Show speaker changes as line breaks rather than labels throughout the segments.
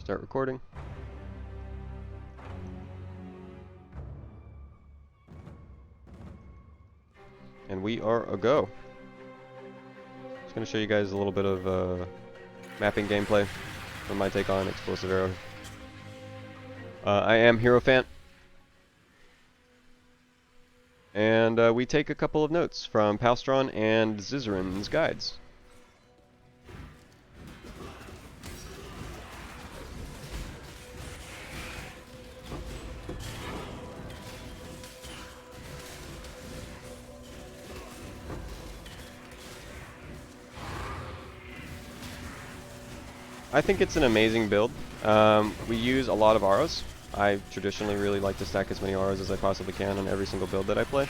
Start recording. And we are a go. Just going to show you guys a little bit of mapping gameplay from my take on Explosive Arrow. I am Hierophant. And we take a couple of notes from Palsteron and Zizaran's guides. I think it's an amazing build. We use a lot of auras. I traditionally really like to stack as many auras as I possibly can on every single build that I play.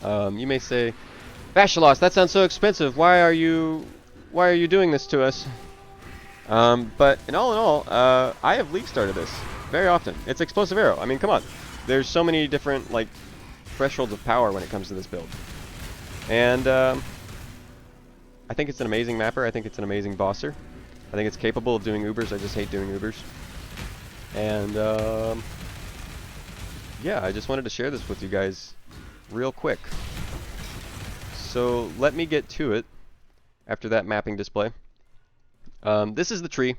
You may say, Bashalos, that sounds so expensive. Why are you doing this to us? But in all, I have league started this very often. It's Explosive Arrow. I mean, come on. There's so many different like thresholds of power when it comes to this build, and I think it's an amazing mapper. I think it's an amazing bosser. I think it's capable of doing Ubers. I just hate doing Ubers. And yeah, I just wanted to share this with you guys real quick. So let me get to it after that mapping display. This is the tree.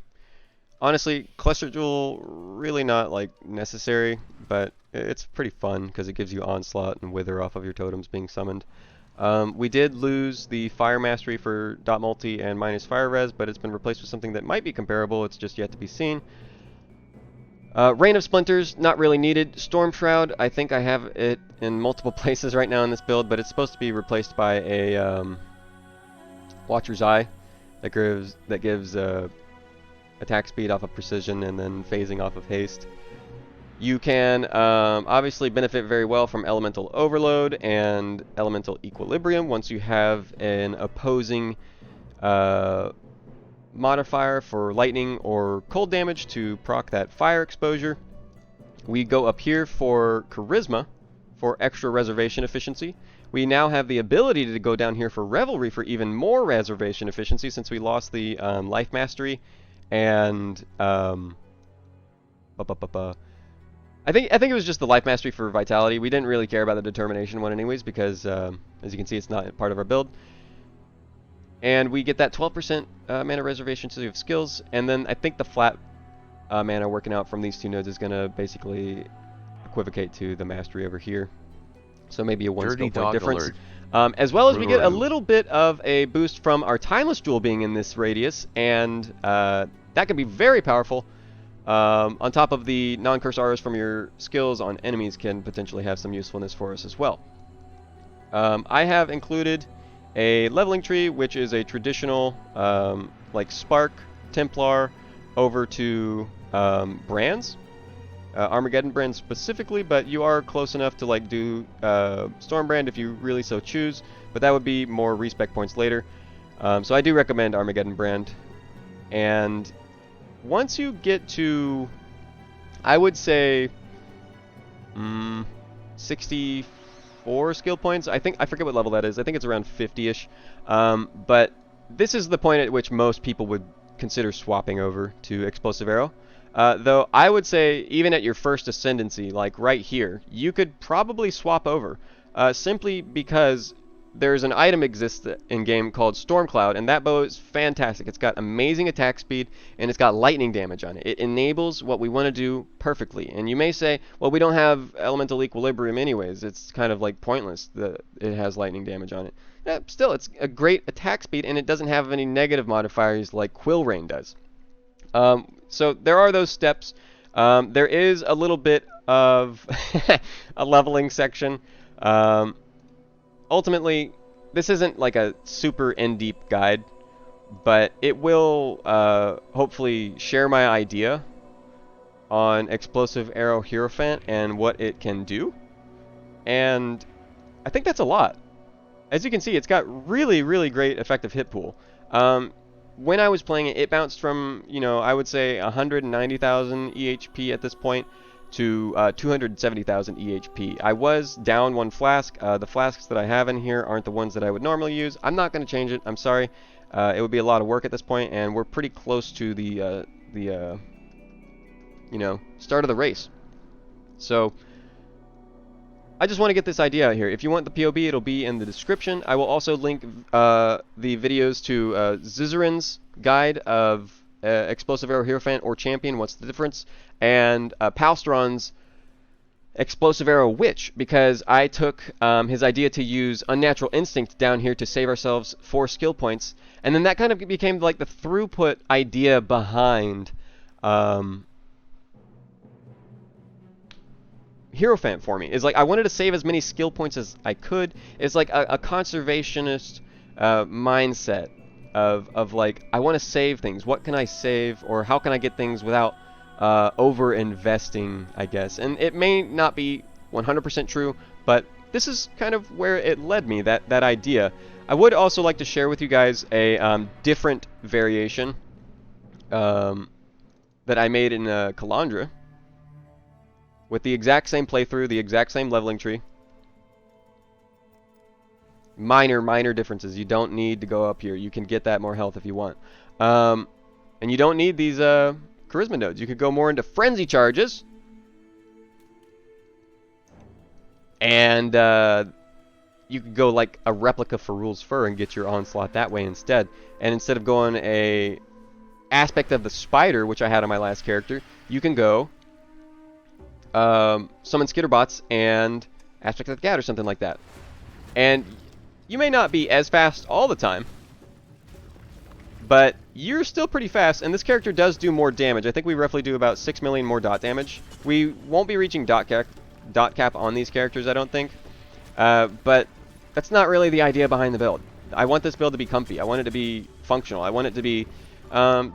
Honestly, cluster jewel really not like necessary, but it's pretty fun because it gives you onslaught and wither off of your totems being summoned. We did lose the fire mastery for dot multi and minus fire res, but it's been replaced with something that might be comparable. It's just yet to be seen. Rain of Splinters, not really needed. Storm Shroud, I think I have it in multiple places right now in this build, but it's supposed to be replaced by a Watcher's Eye that gives attack speed off of precision and then phasing off of haste. You can obviously benefit very well from Elemental Overload and Elemental Equilibrium once you have an opposing modifier for lightning or cold damage to proc that fire exposure. We go up here for Charisma for extra reservation efficiency. We now have the ability to go down here for Revelry for even more reservation efficiency since we lost the Life Mastery and I think it was just the Life Mastery for Vitality. We didn't really care about the Determination one anyways because, as you can see, it's not part of our build. And we get that 12% mana reservation to have skills, and then I think the flat mana working out from these two nodes is going to basically equivocate to the Mastery over here. So maybe a one skill point difference. As well as we get a little bit of a boost from our Timeless Jewel being in this radius, and that can be very powerful. On top of the non-curse auras from your skills on enemies can potentially have some usefulness for us as well. I have included a leveling tree, which is a traditional like Spark, Templar, over to brands. Armageddon brand specifically, but you are close enough to like do Stormbrand if you really so choose, but that would be more respec points later. So I do recommend Armageddon brand. And once you get to, I would say, 64 skill points. I forget what level that is. I think it's around 50-ish. But this is the point at which most people would consider swapping over to Explosive Arrow. Though I would say even at your first ascendancy, like right here, you could probably swap over. Simply because there's an item exists in game called Stormcloud, and that bow is fantastic. It's got amazing attack speed, and it's got lightning damage on it. It enables what we want to do perfectly. And you may say, well, we don't have Elemental Equilibrium anyways. It's kind of like pointless that it has lightning damage on it. Yeah, still, it's a great attack speed, and it doesn't have any negative modifiers like Quill Rain does. So there are those steps. There is a little bit of a leveling section. Ultimately, this isn't like a super in-deep guide, but it will hopefully share my idea on Explosive Arrow Hierophant and what it can do. And I think that's a lot. As you can see, it's got really, really great effective hit pool. When I was playing it, it bounced from, I would say 190,000 EHP at this point to 270,000 EHP. I was down one flask. The flasks that I have in here aren't the ones that I would normally use. I'm not going to change it. I'm sorry. It would be a lot of work at this point, and we're pretty close to the you know, start of the race. So I just want to get this idea out here. If you want the POB, it'll be in the description. I will also link the videos to Zizaran's guide of Explosive Arrow Hierophant or Champion, what's the difference, and Palsteron's Explosive Arrow Witch, because I took his idea to use Unnatural Instinct down here to save ourselves 4 skill points, and then that kind of became like the throughput idea behind Hierophant for me. Is like I wanted to save as many skill points as I could. It's like a conservationist mindset of like, I want to save things. What can I save, or how can I get things without over investing, I guess. And it may not be 100% true, but this is kind of where it led me, that idea. I would also like to share with you guys a different variation that I made in Calandra with the exact same playthrough, the exact same leveling tree. Minor differences. You don't need to go up here. You can get that more health if you want. And you don't need these charisma nodes. You could go more into frenzy charges. And you could go like a replica for Rule's Fur and get your onslaught that way instead. And instead of going a aspect of the spider, which I had on my last character, you can go summon skitterbots and aspect of the cat or something like that. And you may not be as fast all the time, but you're still pretty fast, and this character does do more damage. I think we roughly do about 6 million more dot damage. We won't be reaching dot cap on these characters, I don't think. But that's not really the idea behind the build. I want this build to be comfy. I want it to be functional. I want it to be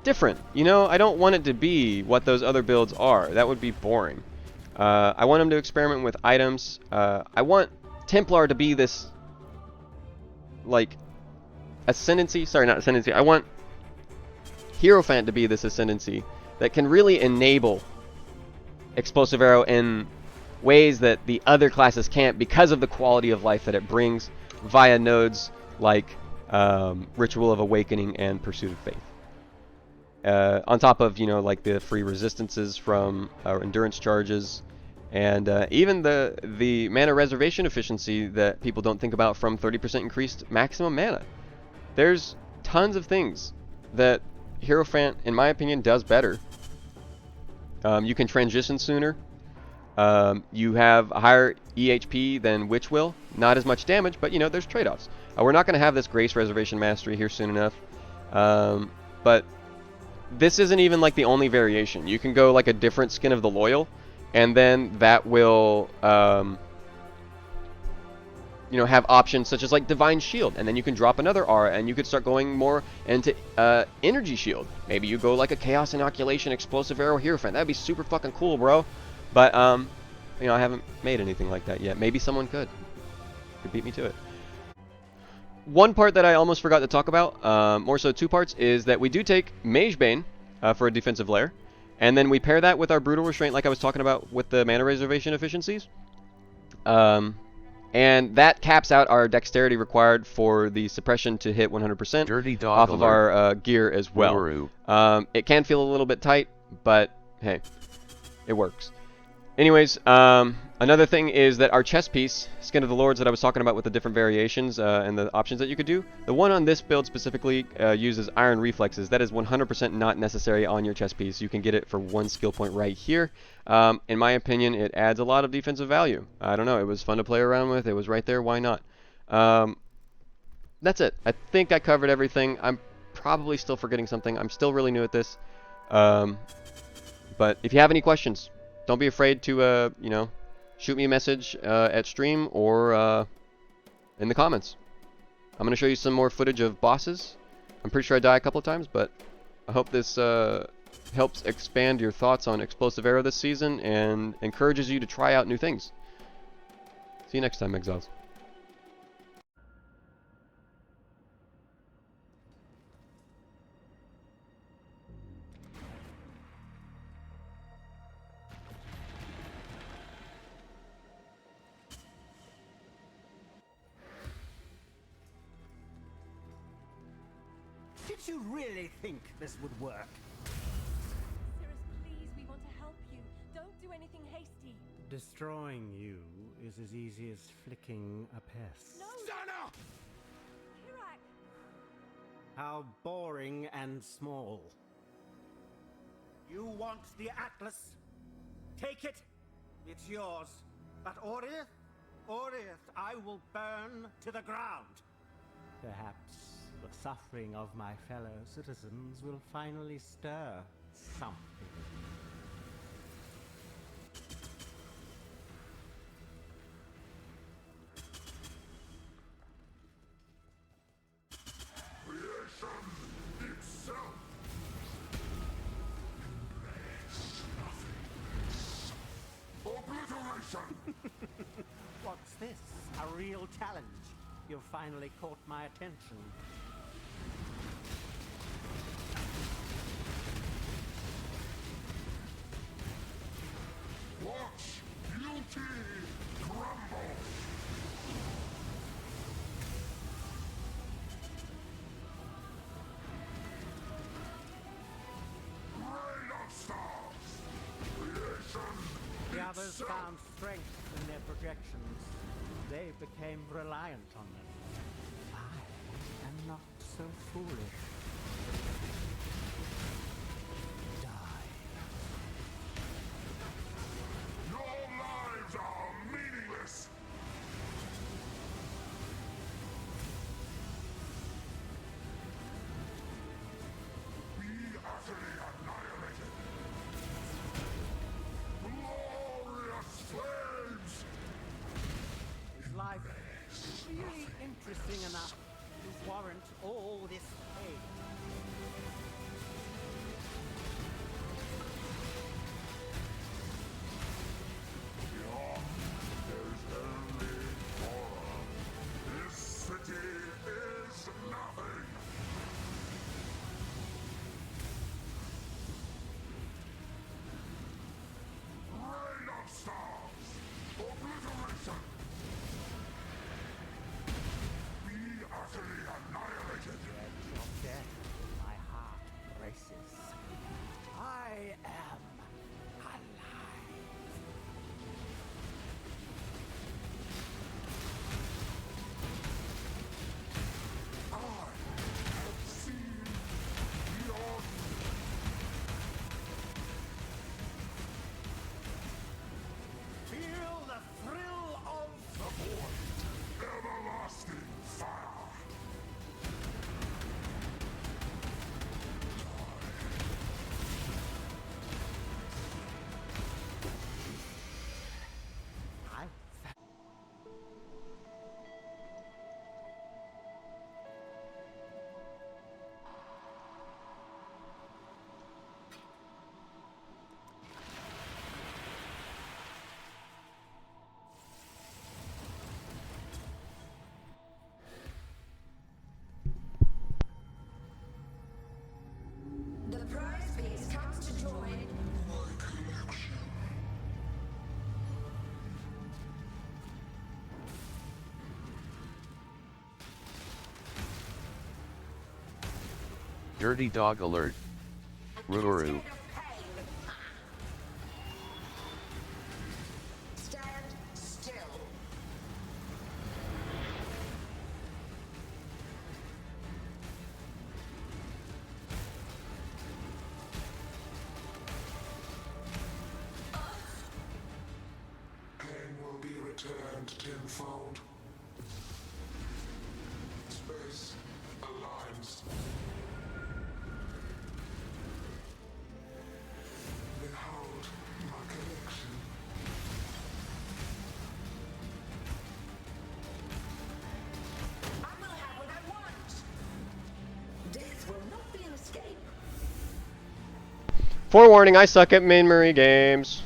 different. You know, I don't want it to be what those other builds are. That would be boring. I want them to experiment with items. I want Templar to be this, like, ascendancy. Sorry, not ascendancy. I want Hierophant to be this ascendancy that can really enable Explosive Arrow in ways that the other classes can't, because of the quality of life that it brings via nodes like Ritual of Awakening and Pursuit of Faith. On top of, you know, like the free resistances from our endurance charges, and even the mana reservation efficiency that people don't think about from 30% increased maximum mana. There's tons of things that Hierophant, in my opinion, does better. You can transition sooner. You have a higher EHP than Witch will. Not as much damage, but, you know, there's trade-offs. We're not going to have this Grace Reservation Mastery here soon enough. But this isn't even like the only variation. You can go like a different Skin of the Loyal, and then that will you know, have options such as like Divine Shield, and then you can drop another aura, and you could start going more into Energy Shield. Maybe you go like a Chaos Inoculation Explosive Arrow Hierophant. That'd be super fucking cool, bro. But you know, I haven't made anything like that yet. Maybe someone could beat me to it. One part that I almost forgot to talk about, more so 2 parts, is that we do take Mage Bane for a defensive lair, and then we pair that with our Brutal Restraint, like I was talking about with the mana reservation efficiencies. And that caps out our dexterity required for the suppression to hit 100%
Dirty dog
off of
alert.
our gear as well. It can feel a little bit tight, but hey, it works. Anyways, another thing is that our chest piece, Skin of the Lords, that I was talking about with the different variations and the options that you could do, the one on this build specifically uses Iron Reflexes. That is 100% not necessary on your chest piece. You can get it for 1 skill point right here. In my opinion, it adds a lot of defensive value. I don't know, it was fun to play around with. It was right there, why not? That's it. I think I covered everything. I'm probably still forgetting something. I'm still really new at this. But if you have any questions, don't be afraid to, you know, shoot me a message at stream or in the comments. I'm going to show you some more footage of bosses. I'm pretty sure I die a couple of times, but I hope this helps expand your thoughts on Explosive Arrow this season and encourages you to try out new things. See you next time, Exiles.
Did you really think this would work?
Cirrus, please, we want to help you.
Destroying you is as easy as flicking a pest.
No!
Sana!
Kirak!
How boring and small.
You want the Atlas? Take it. It's yours. But Oriath, I will burn to the ground.
Perhaps the suffering of my fellow citizens will finally stir something.
Creation itself embrace nothingness. Obliteration!
What's this? A real challenge? You've finally caught my attention.
Watch beauty crumble! Rain of stars! Creation
The others
itself.
found strength in their projections. They became reliant on them. I am not so foolish. Die.
Your lives are meaningless! Be utterly annihilated! Glorious flames!
Is life really interesting enough to warrant all this pain?
Beyond, there's only horror. This city is nothing! Rain of stars! Obliteration! Be utterly annihilated!
Edge of death, my heart races. I am alive.
I have seen beyond.
Feel the thrill of
The void, everlasting fire.
I
The prize piece comes to join.
My collection.
Dirty dog alert. Ruru.
State of pain. Stand still.
Pain will be returned tenfold. Space aligns. Behold my collection.
I will have what I want. Death will not be an escape.
Forewarning, I suck at memory games.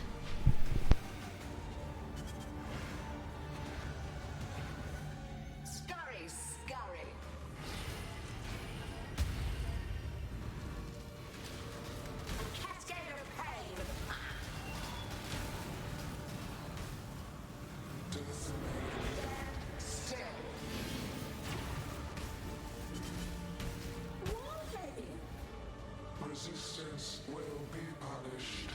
Scurry, scurry. A cascade of pain. Still. Why?
Resistance will be punished.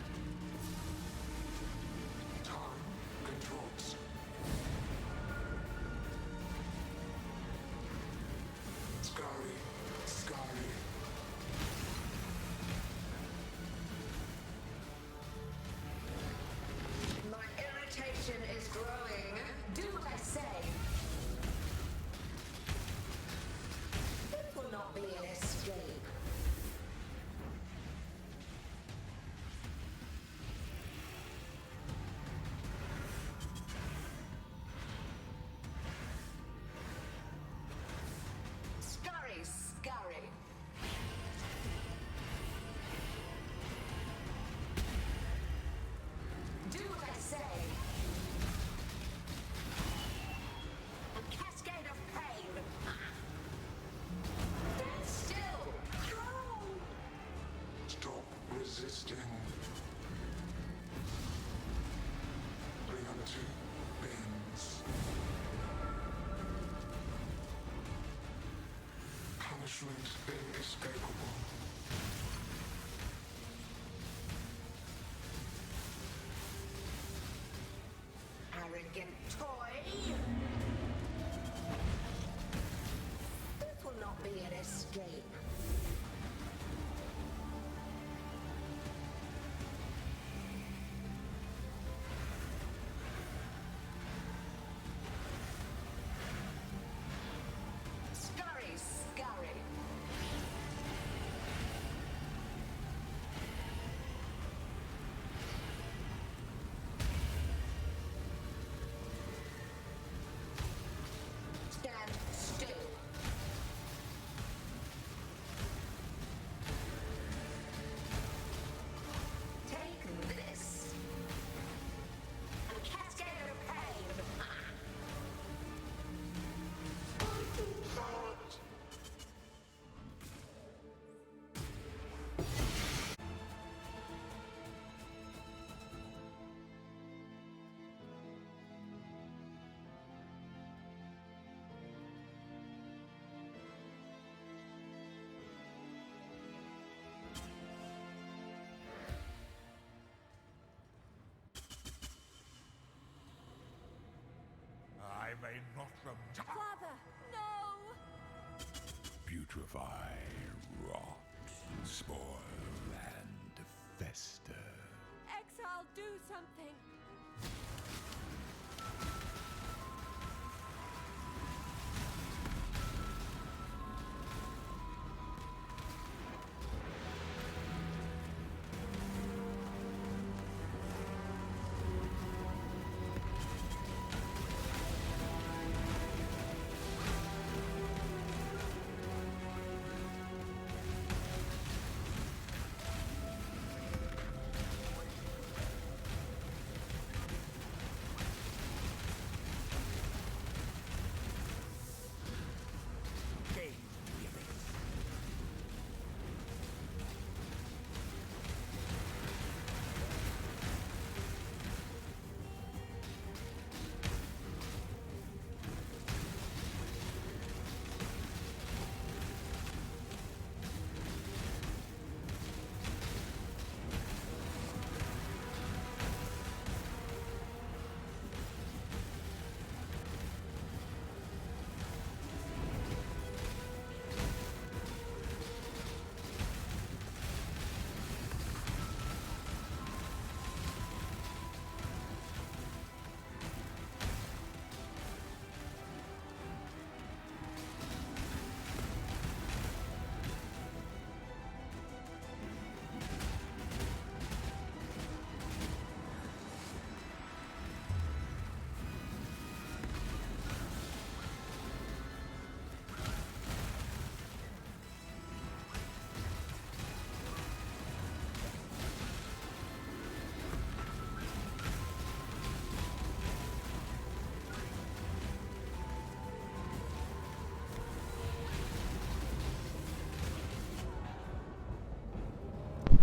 punishment inescapable.
Arrogant toy! This will not be an escape. Scurry, scurry. Stand still. Take this. A cascade of pain.
I may not
Father, no!
putrefy, rot, spoil, and fester.
Exile, do something!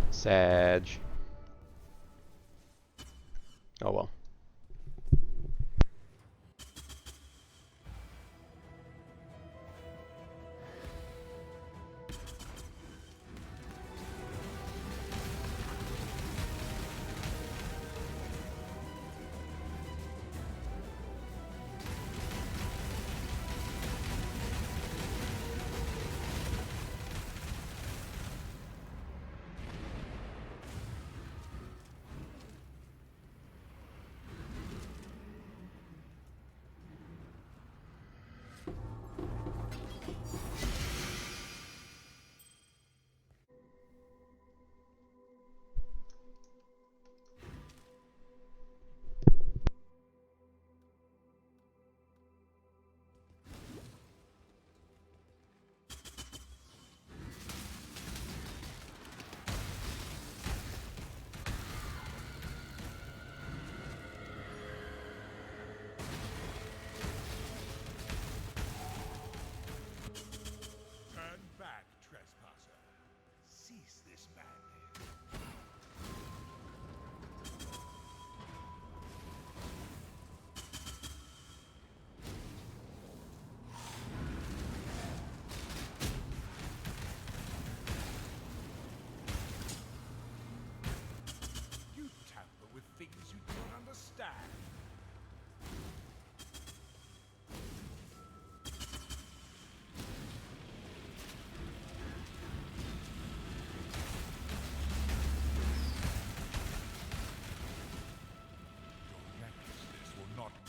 Sag. Oh well.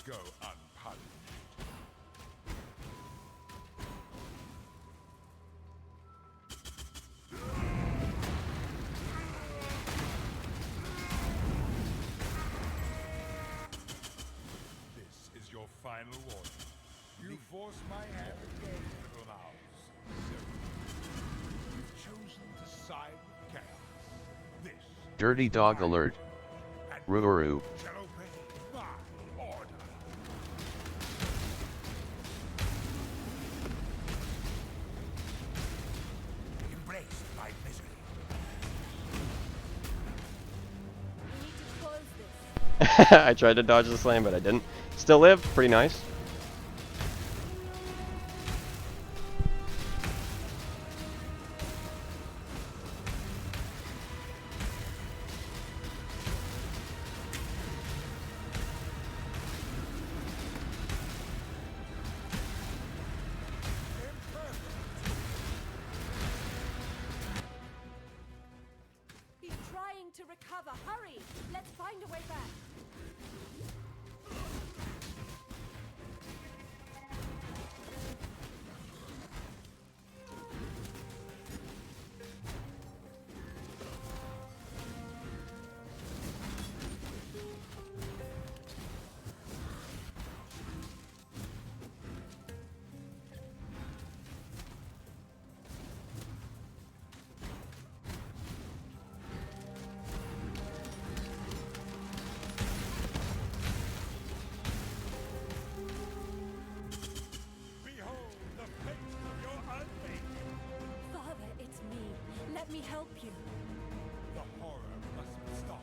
go unpunished. This is your final warning. You force my hand again, little mouse. So, you've chosen to side with chaos. This
Dirty dog alert. Ruru.
shall obey my order. Embrace my misery.
We need to close this.
I tried to dodge the slam, but I didn't. Still live. Pretty nice.
He's trying to recover. Hurry! Let's find a way back.
Behold the fate of your unmaking.
Father, it's me. Let me help you.
The horror must be stopped.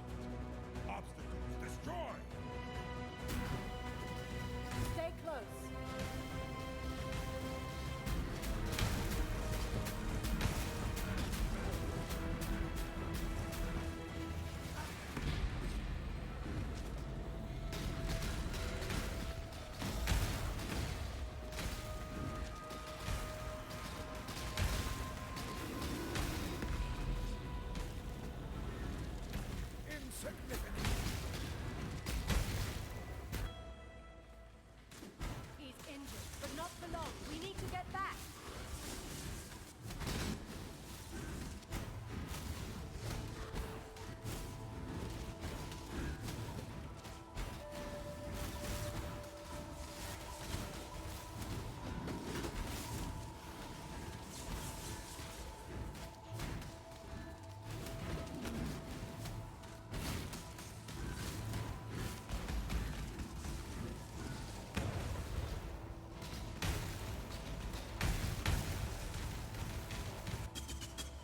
Obstacles destroyed.
Stay close.
Insignificant.
He's injured, but not for long. We need to get back.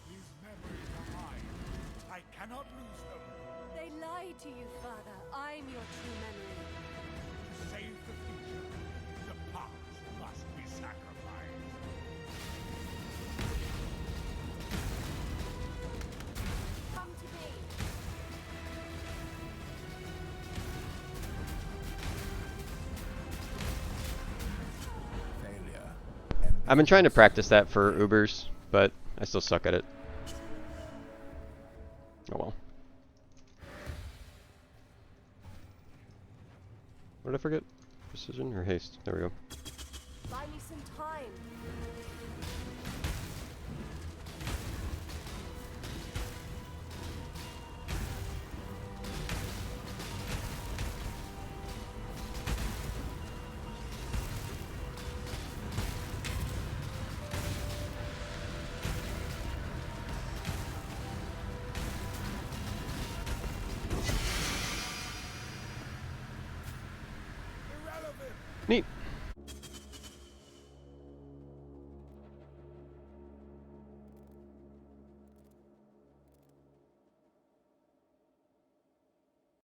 These memories are mine. I cannot lose them.
They lied to you, Father. I'm your true memory.
To save the future, the past must be sacrificed.
Come to me.
Failure.
I've been trying to practice that for Ubers, but I still suck at it. Oh well. What did I forget? Precision or haste? There we go.
Buy me some time.
Irrelevant.
Neat.